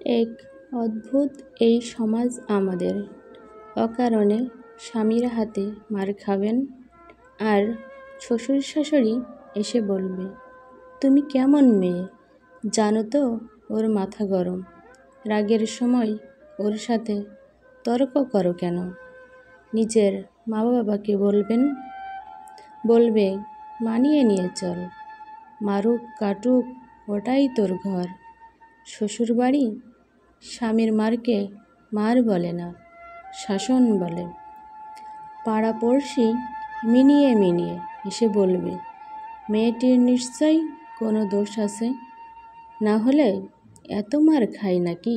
এক অদ্ভুত এই সমাজ আমাদের। অকারণে স্বামীর হাতে মার খাবেন, আর শ্বশুর শাশুড়ি এসে বলবে, তুমি কেমন মেয়ে, জানো তো ওর মাথা গরম, রাগের সময় ওর সাথে তর্ক করো কেন। নিজের মা বাবাকে বলবে মানিয়ে নিয়ে চল, মারুক কাটুক ওটাই তোর ঘর। শ্বশুরবাড়ি স্বামীর মারকে মার বলে না, শাসন বলে। পাড়াপড়শি মিনিয়ে এসে বলবে, মেয়েটির নিশ্চয়ই কোনো দোষ আছে, না হলে এত মার খায় নাকি।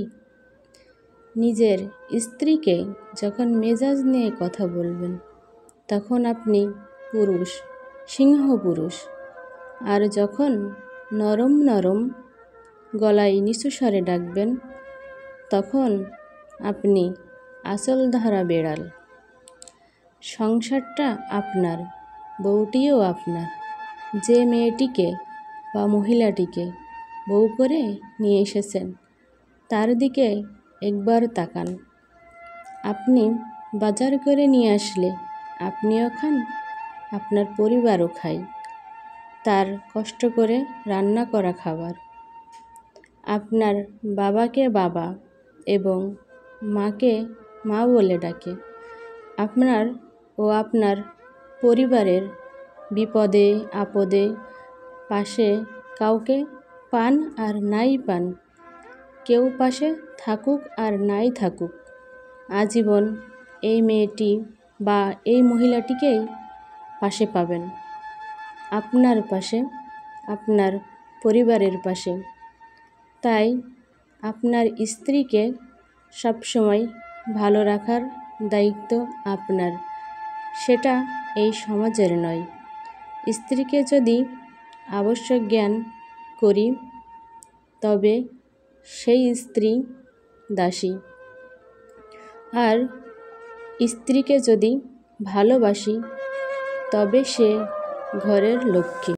নিজের স্ত্রীকে যখন মেজাজ নিয়ে কথা বলবেন, তখন আপনি পুরুষ, সিংহ পুরুষ। আর যখন নরম নরম গলায় নিচু স্বরে ডাকবেন, তখন আপনি আসল ধারা বেড়াল। সংসারটা আপনার, বউটিও আপনার। যে মেয়েটিকে বা মহিলাটিকে বউ করে নিয়ে এসেছেন, তার দিকে একবার তাকান। আপনি বাজার করে নিয়ে আসলে আপনিও খান, আপনার পরিবারও খায় তার কষ্ট করে রান্না করা খাবার। আপনার বাবাকে বাবা এবং মাকে মা বলে ডাকে। আপনার ও আপনার পরিবারের বিপদে আপদে পাশে কাউকে পান আর নাই পান, কেউ পাশে থাকুক আর নাই থাকুক, আজীবন এই মেয়েটি বা এই মহিলাটিকেই পাশে পাবেন, আপনার পাশে, আপনার পরিবারের পাশে। তাই আপনার স্ত্রীকে সবসময় ভালো রাখার দায়িত্ব আপনার, সেটা এই সমাজের নয়। স্ত্রীকে যদি আবশ্যক জ্ঞান করি, তবে সেই স্ত্রী দাসী, আর স্ত্রীকে যদি ভালোবাসি, তবে সে ঘরের লক্ষ্মী।